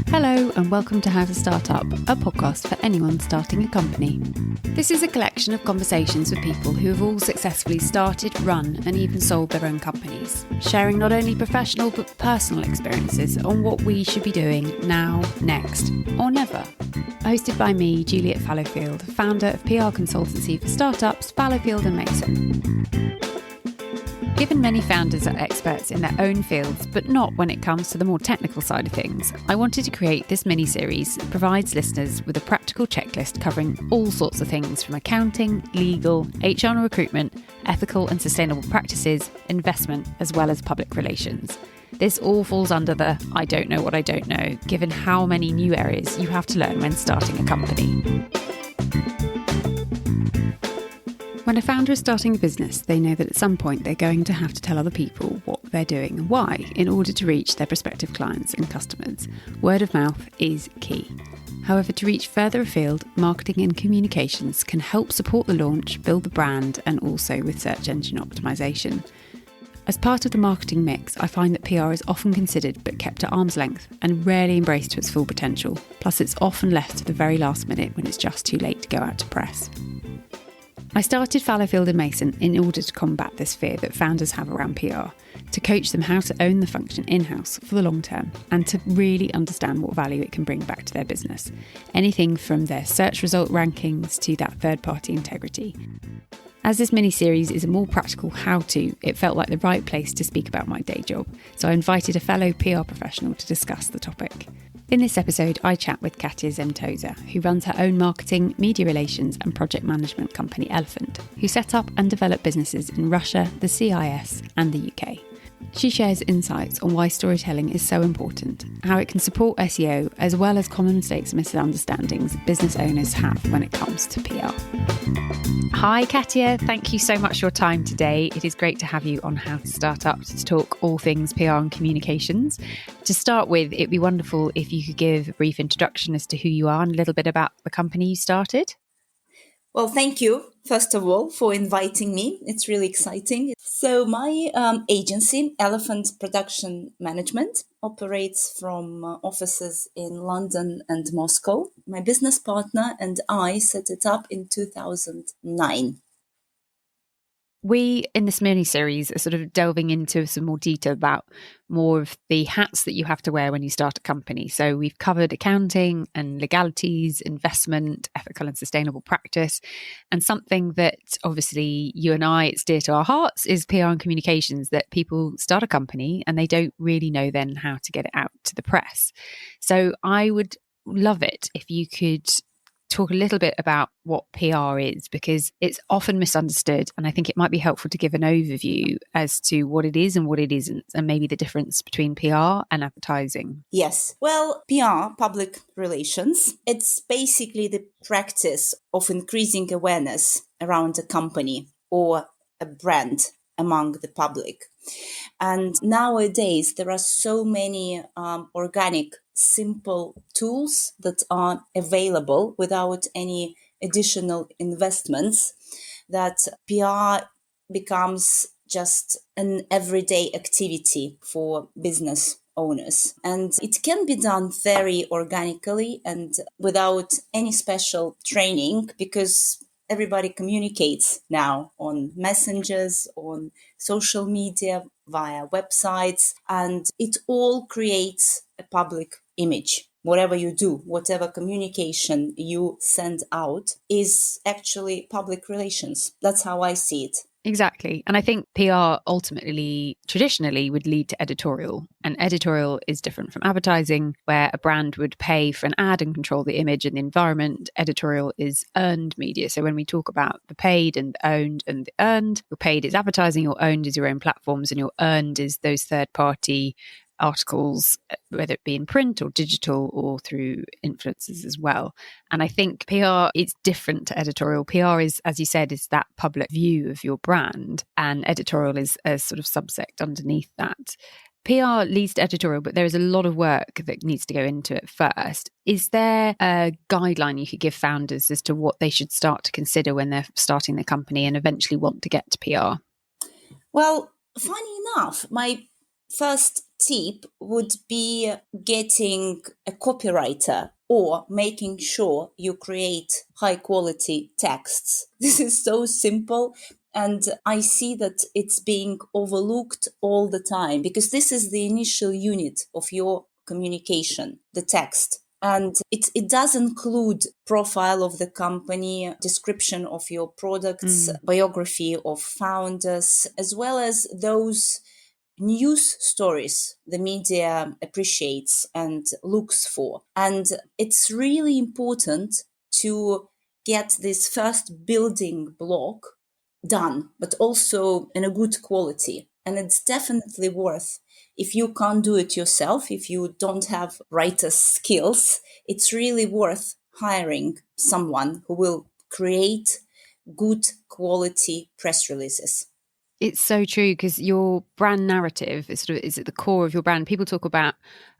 Hello and welcome to How to Start Up, a podcast for anyone starting a company. This is a collection of conversations with people who have all successfully started, run and even sold their own companies, sharing not only professional but personal experiences on what we should be doing now, next or never. Hosted by me, Juliet Fallowfield, founder of PR consultancy for startups Fallowfield & Mason. Given many founders are experts in their own fields, but not when it comes to the more technical side of things, I wanted to create this mini-series that provides listeners with a practical checklist covering all sorts of things from accounting, legal, HR and recruitment, ethical and sustainable practices, investment, as well as public relations. This all falls under the I don't know what I don't know, given how many new areas you have to learn when starting a company. When a founder is starting a business, they know that at some point they're going to have to tell other people what they're doing and why in order to reach their prospective clients and customers. Word of mouth is key. However, to reach further afield, marketing and communications can help support the launch, build the brand, and also with search engine optimization. As part of the marketing mix, I find that PR is often considered but kept at arm's length and rarely embraced to its full potential. Plus, it's often left to the very last minute when it's just too late to go out to press. I started Fallowfield & Mason in order to combat this fear that founders have around PR, to coach them how to own the function in-house for the long term and to really understand what value it can bring back to their business. Anything from their search result rankings to that third-party integrity. As this mini-series is a more practical how-to, it felt like the right place to speak about my day job, so I invited a fellow PR professional to discuss the topic. In this episode, I chat with Katya Zemtsova, who runs her own marketing, media relations and project management company Elephant, who set up and developed businesses in Russia, the CIS and the UK. She shares insights on why storytelling is so important, how it can support SEO, as well as common mistakes and misunderstandings business owners have when it comes to PR. Hi Katya, thank you so much for your time today. It is great to have you on How to Start Up to talk all things PR and communications. To start with, it'd be wonderful if you could give a brief introduction as to who you are and a little bit about the company you started. Well, thank you, first of all, for inviting me. It's really exciting. So my agency, Elephant Production Management, operates from offices in London and Moscow. My business partner and I set it up in 2009. We, in this mini-series, are sort of delving into some more detail about more of the hats that you have to wear when you start a company. So we've covered accounting and legalities, investment, ethical and sustainable practice. And something that obviously you and I, it's dear to our hearts, is PR and communications, that people start a company and they don't really know then how to get it out to the press. So I would love it if you could talk a little bit about what PR is, because it's often misunderstood. And I think it might be helpful to give an overview as to what it is and what it isn't, and maybe the difference between PR and advertising. Yes. Well, PR, public relations, it's basically the practice of increasing awareness around a company or a brand among the public. And nowadays, there are so many organic, simple tools that are available without any additional investments, that PR becomes just an everyday activity for business owners. And it can be done very organically and without any special training, because everybody communicates now on messengers, on social media, via websites, and it all creates a public image. Whatever you do, whatever communication you send out is actually public relations. That's how I see it. Exactly. And I think PR ultimately, traditionally, would lead to editorial. And editorial is different from advertising, where a brand would pay for an ad and control the image and the environment. Editorial is earned media. So when we talk about the paid and the owned and the earned, your paid is advertising, your owned is your own platforms, and your earned is those third-party articles, whether it be in print or digital or through influencers as well. And I think PR is different to editorial. PR is, as you said, is that public view of your brand, and editorial is a sort of subsect underneath that. PR leads to editorial, but there is a lot of work that needs to go into it first. Is there a guideline you could give founders as to what they should start to consider when they're starting their company and eventually want to get to PR? Well, funny enough, my first tip would be getting a copywriter or making sure you create high quality texts. This is so simple. And I see that it's being overlooked all the time because this is the initial unit of your communication, the text. And it does include profile of the company, description of your products, biography of founders, as well as those news stories the media appreciates and looks for. And it's really important to get this first building block done, but also in a good quality. And it's definitely worth, if you can't do it yourself, if you don't have writer skills, it's really worth hiring someone who will create good quality press releases. It's so true, because your brand narrative is at the core of your brand. People talk about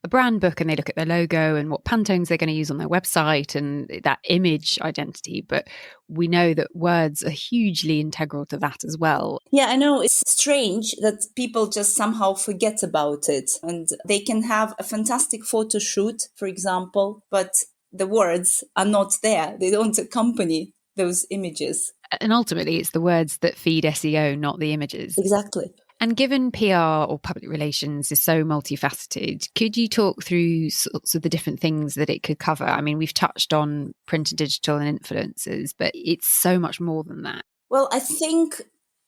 a brand book and they look at their logo and what Pantones they're going to use on their website and that image identity. But we know that words are hugely integral to that as well. Yeah, I know it's strange that people just somehow forget about it. And they can have a fantastic photo shoot, for example, but the words are not there. They don't accompany those images. And ultimately, it's the words that feed SEO, not the images. Exactly. And given PR or public relations is so multifaceted, could you talk through sorts of the different things that it could cover? I mean, we've touched on print and digital and influencers, but it's so much more than that. Well, I think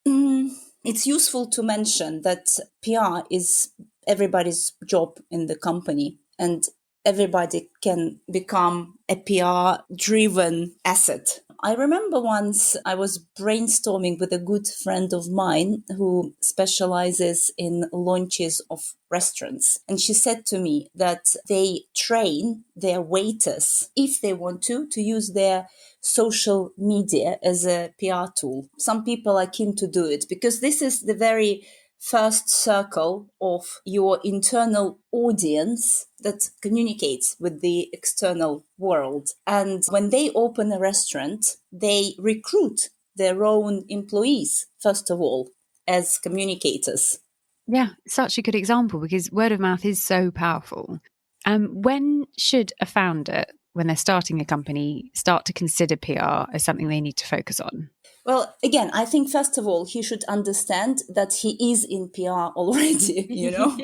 it's useful to mention that PR is everybody's job in the company, and everybody can become a PR-driven asset. I remember once I was brainstorming with a good friend of mine who specializes in launches of restaurants. And she said to me that they train their waiters, if they want to use their social media as a PR tool. Some people are keen to do it because this is the very first circle of your internal audience that communicates with the external world. And when they open a restaurant, they recruit their own employees, first of all, as communicators. Yeah, such a good example, because word of mouth is so powerful. When should a founder, when they're starting a company, start to consider PR as something they need to focus on? Well, again, I think first of all, he should understand that he is in PR already, Yeah.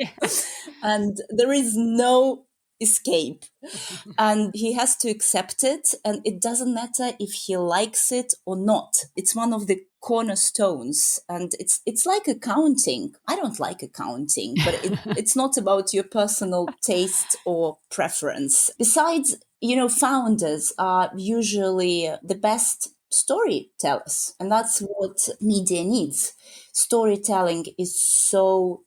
And there is no escape. And he has to accept it. And it doesn't matter if he likes it or not. It's one of the cornerstones. And it's like accounting. I don't like accounting, but it's not about your personal taste or preference. Besides, founders are usually the best storytellers, and that's what media needs. Storytelling is so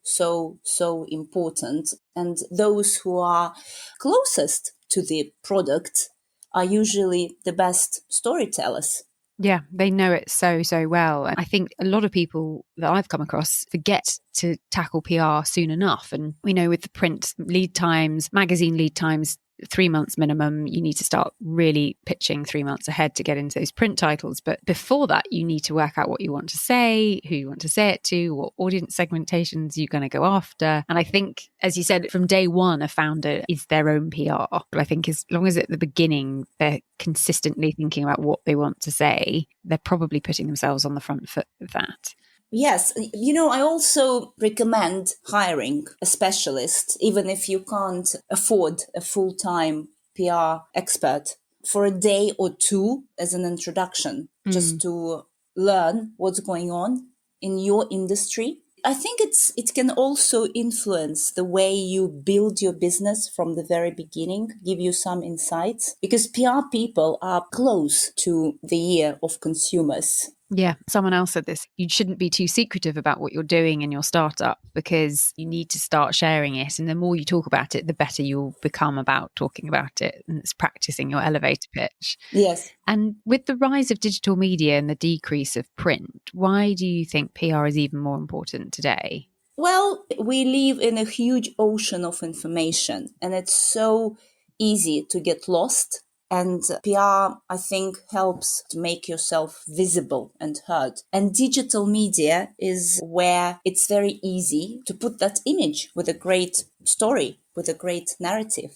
important, and those who are closest to the product are usually the best storytellers. Yeah, they know it so well. And I think a lot of people that I've come across forget to tackle PR soon enough. And we know with the print lead times, magazine lead times, 3 months minimum, you need to start really pitching 3 months ahead to get into those print titles. But before that, you need to work out what you want to say, who you want to say it to, what audience segmentations you're going to go after. And I think, as you said, from day one, a founder is their own PR. But I think as long as at the beginning, they're consistently thinking about what they want to say, they're probably putting themselves on the front foot of that. Yes. I also recommend hiring a specialist, even if you can't afford a full-time PR expert, for a day or two as an introduction, just to learn what's going on in your industry. I think it can also influence the way you build your business from the very beginning, give you some insights, because PR people are close to the ear of consumers. Yeah, someone else said this. You shouldn't be too secretive about what you're doing in your startup, because you need to start sharing it. And the more you talk about it, the better you'll become about talking about it. And it's practicing your elevator pitch. Yes. And with the rise of digital media and the decrease of print, why do you think PR is even more important today? Well, we live in a huge ocean of information, and it's so easy to get lost And PR, I think, helps to make yourself visible and heard. And digital media is where it's very easy to put that image with a great story, with a great narrative.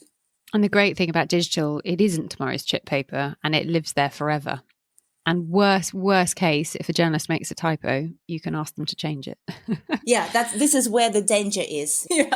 And the great thing about digital, it isn't tomorrow's chip paper and it lives there forever. And worst case, if a journalist makes a typo, you can ask them to change it. Yeah, this is where the danger is. You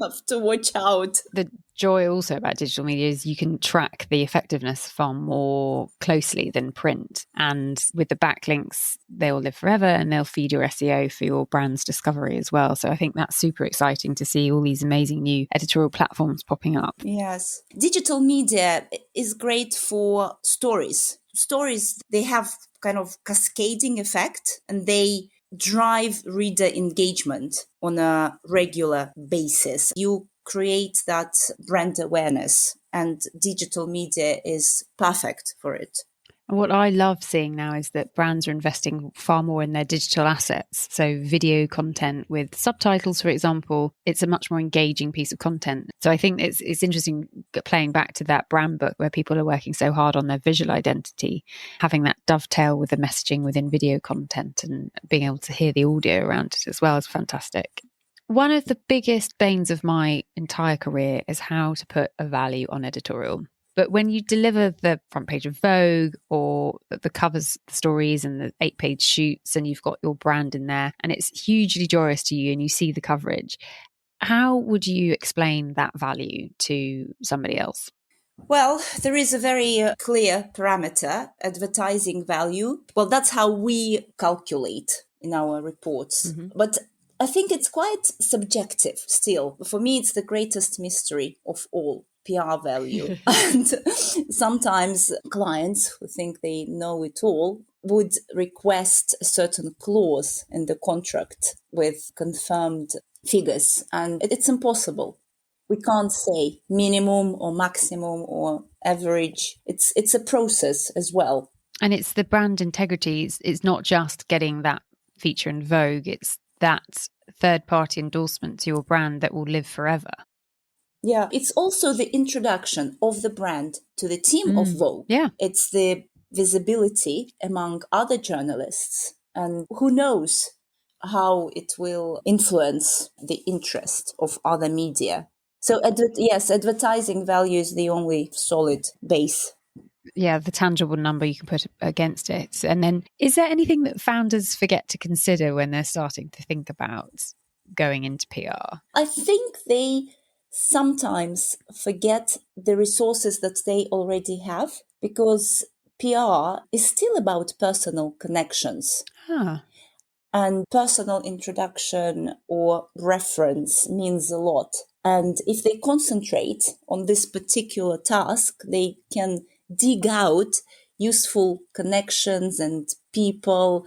have to watch out. The joy also about digital media is you can track the effectiveness far more closely than print. And with the backlinks, they'll live forever and they'll feed your SEO for your brand's discovery as well. So I think that's super exciting to see all these amazing new editorial platforms popping up. Yes. Digital media is great for stories. Stories, they have kind of cascading effect and they drive reader engagement on a regular basis. You create that brand awareness and digital media is perfect for it. What I love seeing now is that brands are investing far more in their digital assets. So video content with subtitles, for example, it's a much more engaging piece of content. So I think it's interesting playing back to that brand book where people are working so hard on their visual identity, having that dovetail with the messaging within video content and being able to hear the audio around it as well is fantastic. One of the biggest banes of my entire career is how to put a value on editorial. But when you deliver the front page of Vogue or the covers, the stories and the 8-page shoots and you've got your brand in there and it's hugely joyous to you and you see the coverage, how would you explain that value to somebody else? Well, there is a very clear parameter, advertising value. Well, that's how we calculate in our reports. Mm-hmm. But I think it's quite subjective still. For me, it's the greatest mystery of all. PR value. And sometimes clients who think they know it all would request a certain clause in the contract with confirmed figures. And it's impossible. We can't say minimum or maximum or average. It's a process as well. And it's the brand integrity. It's not just getting that feature in Vogue. It's that third-party endorsement to your brand that will live forever. Yeah, it's also the introduction of the brand to the team of Vogue. Yeah. It's the visibility among other journalists. And who knows how it will influence the interest of other media. So, yes, advertising value is the only solid base. Yeah, the tangible number you can put against it. And then is there anything that founders forget to consider when they're starting to think about going into PR? I think they sometimes forget the resources that they already have because PR is still about personal connections. And personal introduction or reference means a lot. And if they concentrate on this particular task, they can dig out useful connections and people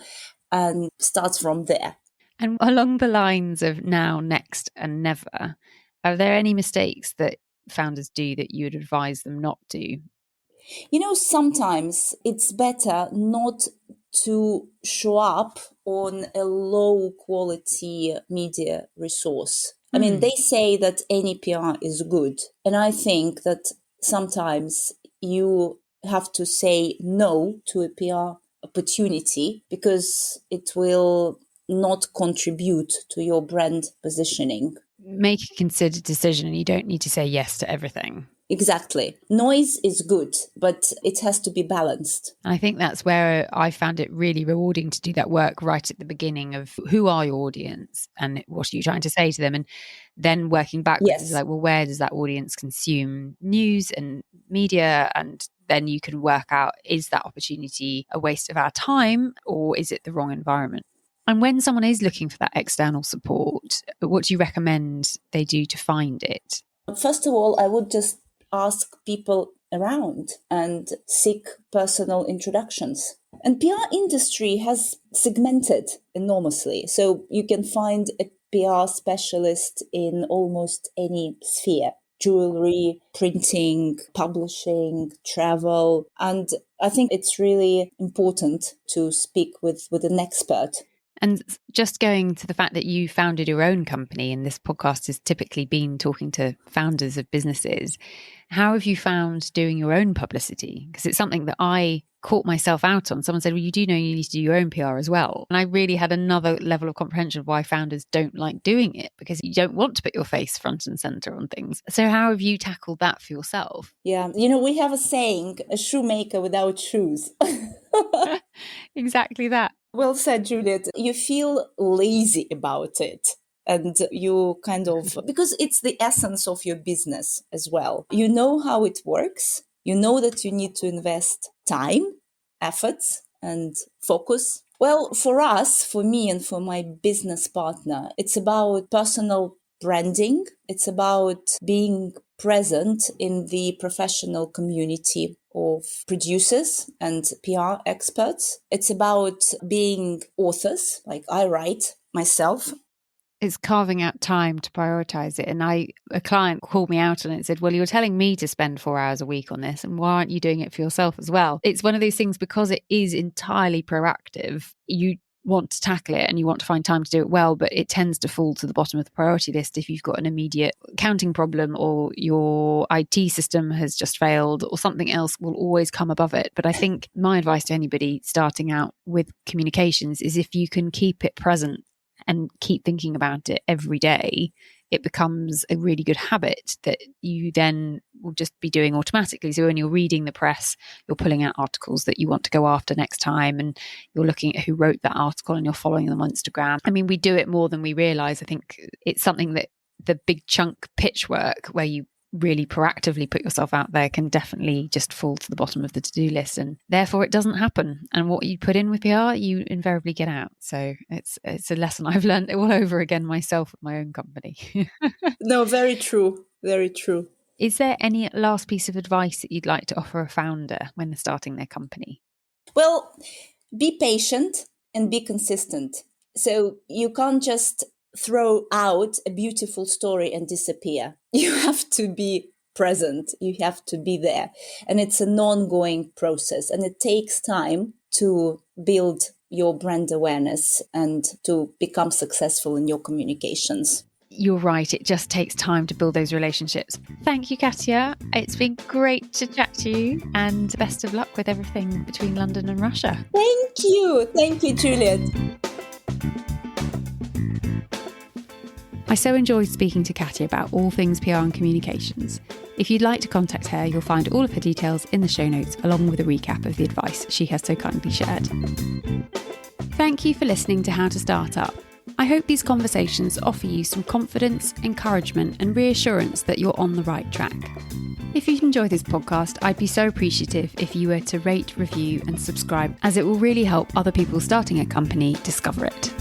and start from there. And along the lines of now, next, and never, are there any mistakes that founders do that you would advise them not to? Sometimes it's better not to show up on a low quality media resource. I mean, they say that any PR is good. And I think that sometimes you have to say no to a PR opportunity because it will not contribute to your brand positioning. Make a considered decision and you don't need to say yes to everything. Exactly. Noise is good, but it has to be balanced. I think that's where I found it really rewarding to do that work right at the beginning of who are your audience and what are you trying to say to them? And then working backwards is like, well, where does that audience consume news and media? And then you can work out, is that opportunity a waste of our time or is it the wrong environment? And when someone is looking for that external support, what do you recommend they do to find it? First of all, I would just ask people around and seek personal introductions. And PR industry has segmented enormously. So you can find a PR specialist in almost any sphere. Jewelry, printing, publishing, travel. And I think it's really important to speak with an expert. And just going to the fact that you founded your own company, and this podcast has typically been talking to founders of businesses, how have you found doing your own publicity? Because it's something that I caught myself out on. Someone said, well, you do know you need to do your own PR as well. And I really had another level of comprehension of why founders don't like doing it, because you don't want to put your face front and center on things. So how have you tackled that for yourself? Yeah, we have a saying, a shoemaker without shoes. Exactly that. Well said, Juliet. You feel lazy about it. And you kind of, because it's the essence of your business as well. You know how it works. You know that you need to invest time, efforts, and focus. Well, for us, for me and for my business partner, it's about personal branding. It's about being present in the professional community of producers and PR experts. It's about being authors, like I write myself. It's carving out time to prioritize it. And a client called me out on it and said, well, you're telling me to spend 4 hours a week on this, and why aren't you doing it for yourself as well? It's one of those things, because it is entirely proactive. You want to tackle it and you want to find time to do it well, but it tends to fall to the bottom of the priority list if you've got an immediate accounting problem, or your IT system has just failed, or something else will always come above it. But I think my advice to anybody starting out with communications is, if you can keep it present and keep thinking about it every day, it becomes a really good habit that you then will just be doing automatically. So when you're reading the press, you're pulling out articles that you want to go after next time, and you're looking at who wrote that article and you're following them on Instagram. I mean, we do it more than we realize. I think it's something that the big chunk pitch work, where you really proactively put yourself out there, can definitely just fall to the bottom of the to-do list, and therefore it doesn't happen. And what you put in with PR, you invariably get out. So it's a lesson I've learned all over again myself with my own company. No, very true. Very true. Is there any last piece of advice that you'd like to offer a founder when they're starting their company? Well, be patient and be consistent. So you can't just throw out a beautiful story and disappear. You have to be present. You have to be there. And it's an ongoing process, and it takes time to build your brand awareness and to become successful in your communications. You're right. It just takes time to build those relationships. Thank you, Katya. It's been great to chat to you, and best of luck with everything between London and Russia. Thank you. Thank you, Juliet. I so enjoyed speaking to Katya about all things PR and communications. If you'd like to contact her, you'll find all of her details in the show notes, along with a recap of the advice she has so kindly shared. Thank you for listening to How to Start Up. I hope these conversations offer you some confidence, encouragement, and reassurance that you're on the right track. If you've enjoyed this podcast, I'd be so appreciative if you were to rate, review, and subscribe, as it will really help other people starting a company discover it.